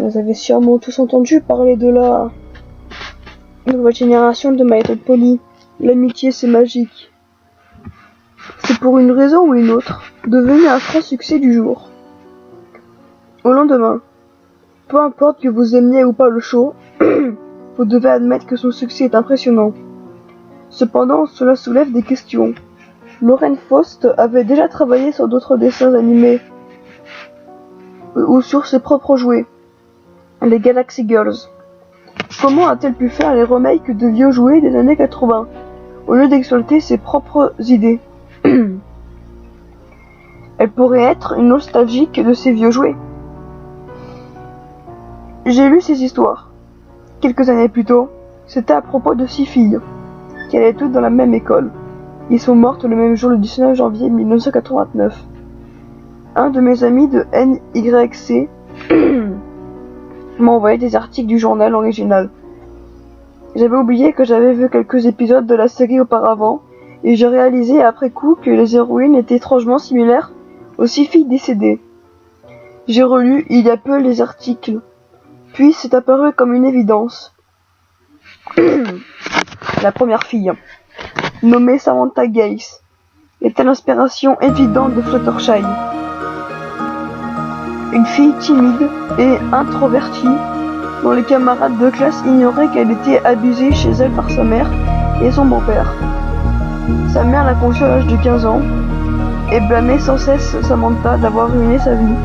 Vous avez sûrement tous entendu parler de la nouvelle génération de My Little Pony. L'amitié, c'est magique. C'est pour une raison ou une autre devenu un franc succès du jour. Au lendemain, peu importe que vous aimiez ou pas le show, vous devez admettre que son succès est impressionnant. Cependant, cela soulève des questions. Lauren Faust avait déjà travaillé sur d'autres dessins animés ou sur ses propres jouets, les Galaxy Girls. Comment a-t-elle pu faire les remakes de vieux jouets des années 80, au lieu d'exploiter ses propres idées? Elle pourrait être une nostalgique de ces vieux jouets. J'ai lu ces histoires. Quelques années plus tôt, c'était à propos de 6 filles, qui allaient toutes dans la même école. Ils sont mortes le même jour, le 19 janvier 1989. Un de mes amis de NYC m'a envoyé des articles du journal original. J'avais oublié que j'avais vu quelques épisodes de la série auparavant, et j'ai réalisé après coup que les héroïnes étaient étrangement similaires aux 6 filles décédées. J'ai relu il y a peu les articles, puis c'est apparu comme une évidence. La première fille, nommée Samantha Gaze, était l'inspiration évidente de Fluttershy. Une fille timide et introvertie, dont les camarades de classe ignoraient qu'elle était abusée chez elle par sa mère et son beau-père. Sa mère l'a conçue à l'âge de 15 ans et blâmait sans cesse Samantha d'avoir ruiné sa vie.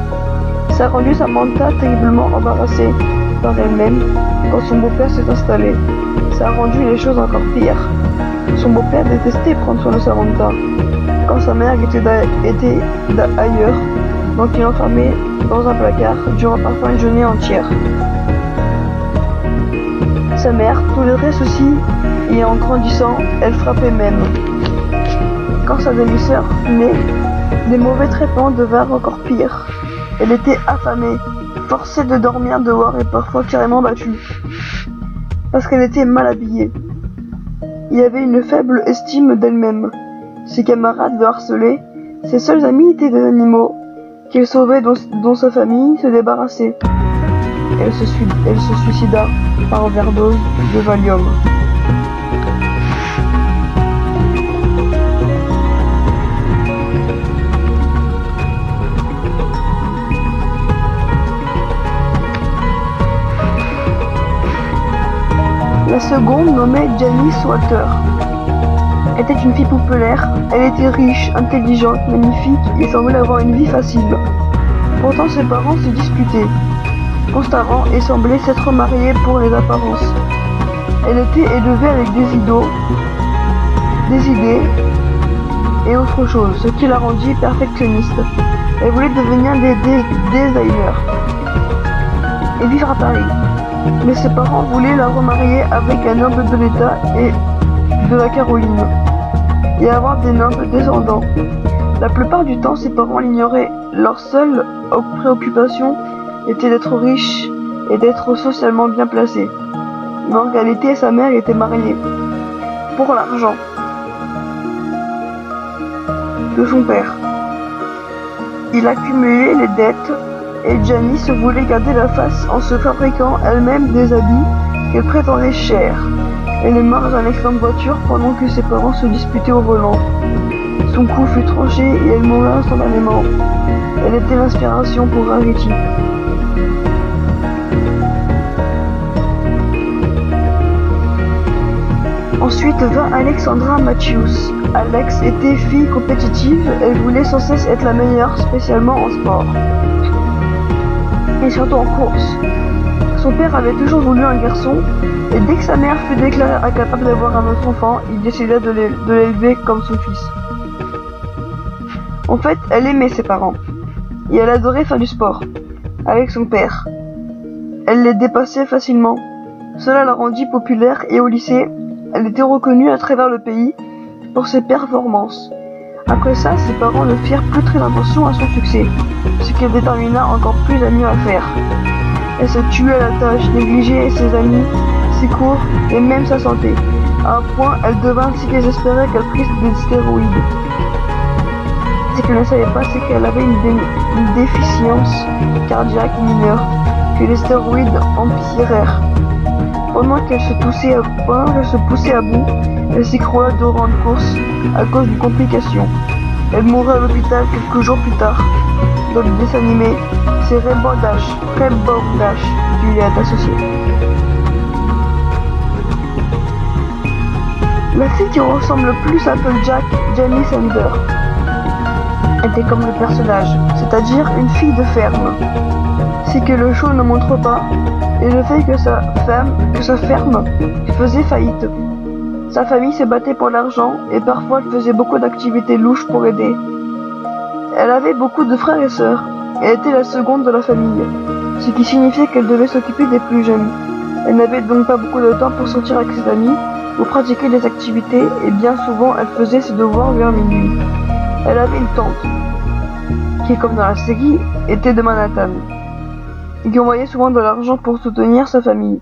Ça a rendu Samantha terriblement embarrassée par elle-même quand son beau-père s'est installé. Ça a rendu les choses encore pires. Son beau-père détestait prendre soin de Samantha quand sa mère était ailleurs, donc il l'enfermait dans un placard durant parfois une journée entière. Sa mère tolérait ceci et en grandissant, elle frappait même. Quand sa demi-sœur nait, les mauvais traitements devinrent encore pires. Elle était affamée, forcée de dormir dehors et parfois carrément battue, parce qu'elle était mal habillée. Il avait une faible estime d'elle-même. Ses camarades le harcelaient, ses seuls amis étaient des animaux qu'elle sauvait dont sa famille se débarrassait. Elle se suicida par overdose de Valium. La seconde, nommée Janice Walter, était une fille populaire. Elle était riche, intelligente, magnifique et semblait avoir une vie facile. Pourtant, ses parents se disputaient constamment et semblaient s'être mariés pour les apparences. Elle était élevée avec des idées et autre chose, ce qui la rendit perfectionniste. Elle voulait devenir des designers et vivre à Paris. Mais ses parents voulaient la remarier avec un noble de l'État et de la Caroline et avoir des nobles descendants. La plupart du temps, ses parents l'ignoraient. Leur seule préoccupation était d'être riche et d'être socialement bien placé. Mais en réalité, sa mère était mariée pour l'argent de son père. Il accumulait les dettes et Janice voulait garder la face en se fabriquant elle-même des habits qu'elle prétendait chers. Elle est morte dans un accident de voiture pendant que ses parents se disputaient au volant. Son cou fut tranché et elle mourut instantanément. Elle était l'inspiration pour Rarity. Ensuite vint Alexandra Matthews. Alex était fille compétitive, elle voulait sans cesse être la meilleure, spécialement en sport. Et surtout en course. Son père avait toujours voulu un garçon, et dès que sa mère fut déclarée incapable d'avoir un autre enfant, il décida de l'élever comme son fils. En fait, elle aimait ses parents, et elle adorait faire du sport, avec son père. Elle les dépassait facilement. Cela la rendit populaire et au lycée, elle était reconnue à travers le pays pour ses performances. Après ça, ses parents ne firent plus très attention à son succès, ce qui détermina encore plus à mieux à faire. Elle se tuait à la tâche, négligeait ses amis, ses cours et même sa santé. À un point, elle devint si désespérée qu'elle prit des stéroïdes. Ce qu'elle ne savait pas, c'est qu'elle avait une déficience cardiaque mineure que les stéroïdes empirèrent. Pendant qu'elle se poussait à bout, elle s'écroula durant une course à cause d'une complication. Elle mourut à l'hôpital quelques jours plus tard. Dans le dessin animé, c'est Rainbow Dash qui lui est associé. La fille qui ressemble le plus à Applejack, Jamie Sander, était comme le personnage, c'est-à-dire une fille de ferme. C'est que le show ne montre pas, et le fait que sa ferme faisait faillite. Sa famille se battait pour l'argent, et parfois elle faisait beaucoup d'activités louches pour aider. Elle avait beaucoup de frères et sœurs, et était la seconde de la famille, ce qui signifiait qu'elle devait s'occuper des plus jeunes. Elle n'avait donc pas beaucoup de temps pour sortir avec ses amis, ou pratiquer des activités, et bien souvent elle faisait ses devoirs vers minuit. Elle avait une tante, qui, comme dans la série, était de Manhattan, et qui envoyait souvent de l'argent pour soutenir sa famille.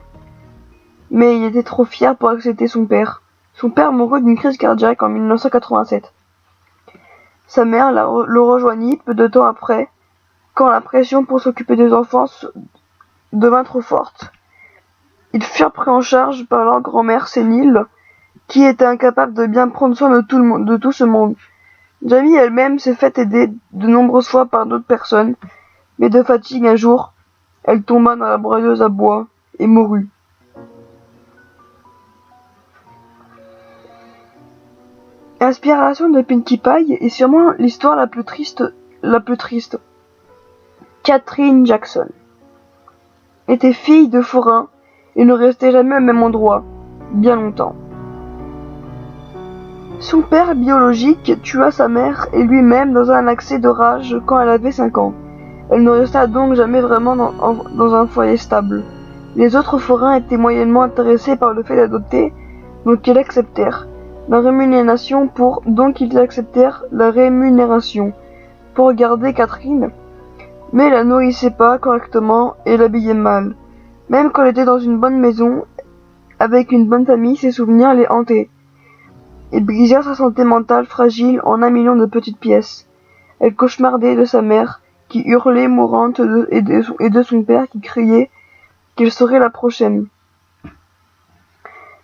Mais il était trop fier pour accepter son père. Son père mourut d'une crise cardiaque en 1987. Sa mère le rejoignit peu de temps après, quand la pression pour s'occuper des enfants devint trop forte. Ils furent pris en charge par leur grand-mère sénile, qui était incapable de bien prendre soin de tout ce monde. Jamie elle-même s'est fait aider de nombreuses fois par d'autres personnes, mais de fatigue un jour, elle tomba dans la broyeuse à bois et mourut. Inspiration de Pinkie Pie est sûrement l'histoire la plus triste. Catherine Jackson était fille de forain et ne restait jamais au même endroit, bien longtemps. Son père biologique tua sa mère et lui-même dans un accès de rage quand elle avait 5 ans. Elle ne resta donc jamais vraiment dans un foyer stable. Les autres forains étaient moyennement intéressés par le fait d'adopter, donc ils acceptèrent la rémunération pour garder Catherine, mais la nourrissait pas correctement et l'habillait mal. Même quand elle était dans une bonne maison, avec une bonne famille, ses souvenirs les hantaient. Ils brisèrent sa santé mentale fragile en 1 million de petites pièces. Elle cauchemardait de sa mère, qui hurlait mourante, et de son père qui criait qu'elle serait la prochaine.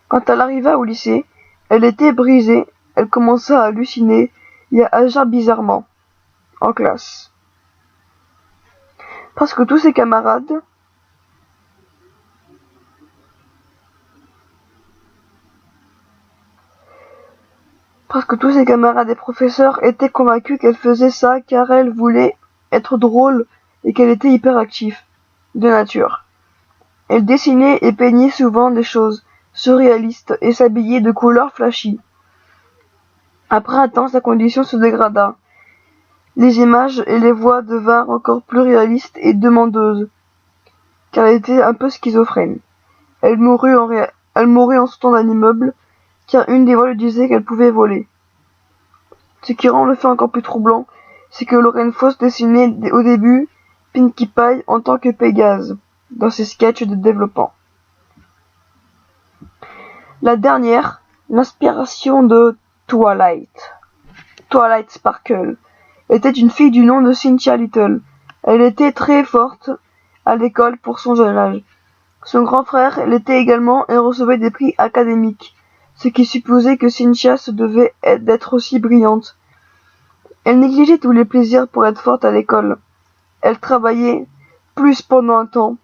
Quand elle arriva au lycée, elle était brisée, elle commença à halluciner et à agir bizarrement, en classe. Parce que tous ses camarades et professeurs étaient convaincus qu'elle faisait ça car elle voulait être drôle et qu'elle était hyperactive, de nature. Elle dessinait et peignait souvent des choses surréalistes et s'habillait de couleurs flashy. Après un temps, sa condition se dégrada. Les images et les voix devinrent encore plus réalistes et demandeuses, car elle était un peu schizophrène. Elle mourut en sautant d'un immeuble, car une des voix lui disait qu'elle pouvait voler. Ce qui rend le fait encore plus troublant, c'est que Lorraine Foss dessinait au début Pinkie Pie en tant que Pégase, dans ses sketchs de développement. La dernière, l'inspiration de Twilight Sparkle, était une fille du nom de Cynthia Little. Elle était très forte à l'école pour son jeune âge. Son grand frère l'était également et recevait des prix académiques, ce qui supposait que Cynthia se devait d'être aussi brillante. Elle négligeait tous les plaisirs pour être forte à l'école. Elle travaillait plus pendant un temps.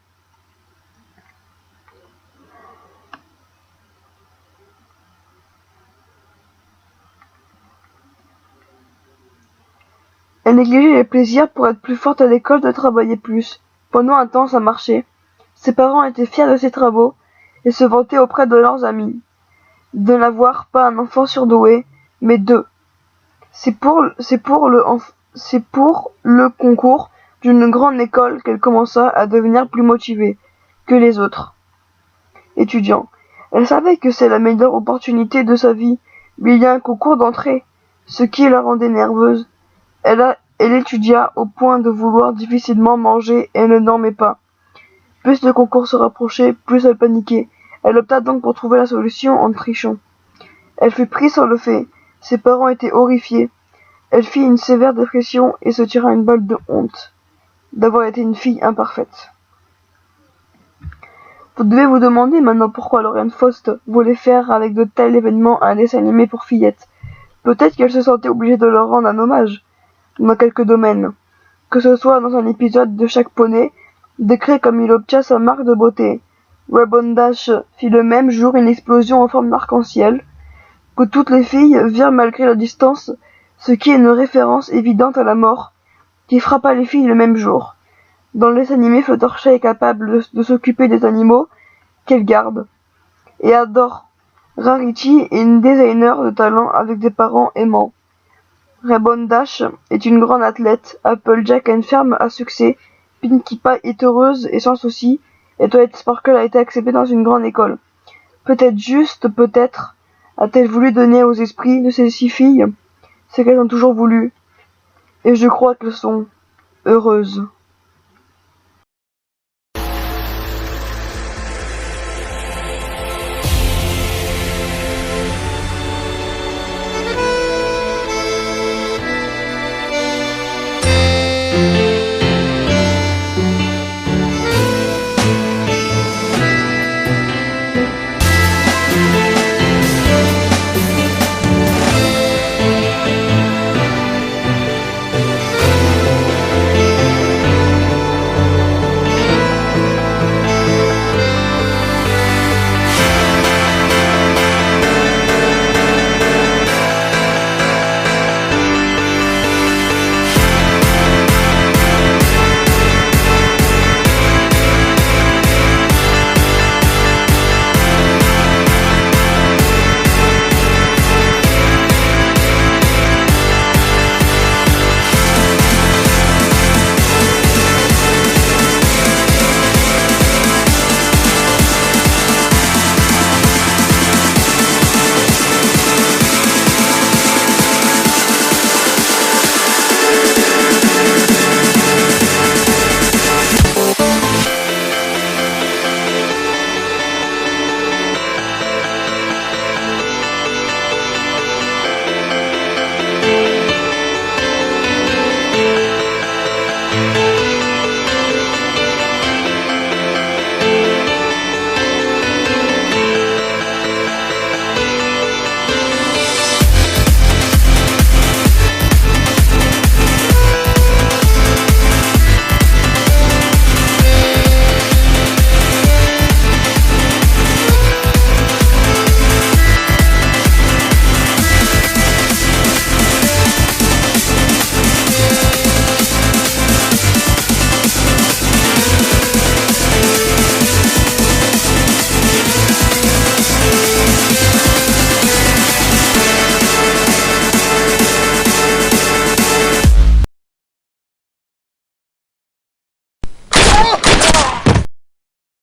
Elle négligeait les plaisirs pour être plus forte à l'école de travailler plus. Pendant un temps, ça marchait. Ses parents étaient fiers de ses travaux et se vantaient auprès de leurs amis de n'avoir pas un enfant surdoué, mais 2. C'est pour le concours d'une grande école qu'elle commença à devenir plus motivée que les autres étudiants. Elle savait que c'est la meilleure opportunité de sa vie, mais il y a un concours d'entrée, ce qui la rendait nerveuse. Elle étudia au point de vouloir difficilement manger et ne dormait pas. Plus le concours se rapprochait, plus elle paniquait. Elle opta donc pour trouver la solution en trichant. Elle fut prise sur le fait. Ses parents étaient horrifiés. Elle fit une sévère dépression et se tira une balle de honte d'avoir été une fille imparfaite. Vous devez vous demander maintenant pourquoi Laurent Faust voulait faire avec de tels événements un dessin animé pour fillettes. Peut-être qu'elle se sentait obligée de leur rendre un hommage, dans quelques domaines. Que ce soit dans un épisode de chaque poney, décrit comme il obtient sa marque de beauté. Rebond Dash fit le même jour une explosion en forme d'arc-en-ciel, que toutes les filles virent malgré la distance, ce qui est une référence évidente à la mort, qui frappa les filles le même jour. Dans les animés, Fluttershy est capable de s'occuper des animaux qu'elle garde, et adore. Rarity est une designer de talent avec des parents aimants. Rebond Dash est une grande athlète, Applejack a une ferme à succès, Pinkie Pie est heureuse et sans souci, et Twilight Sparkle a été acceptée dans une grande école. Peut-être, a-t-elle voulu donner aux esprits de ces 6 filles ce qu'elles ont toujours voulu, et je crois qu'elles sont heureuses.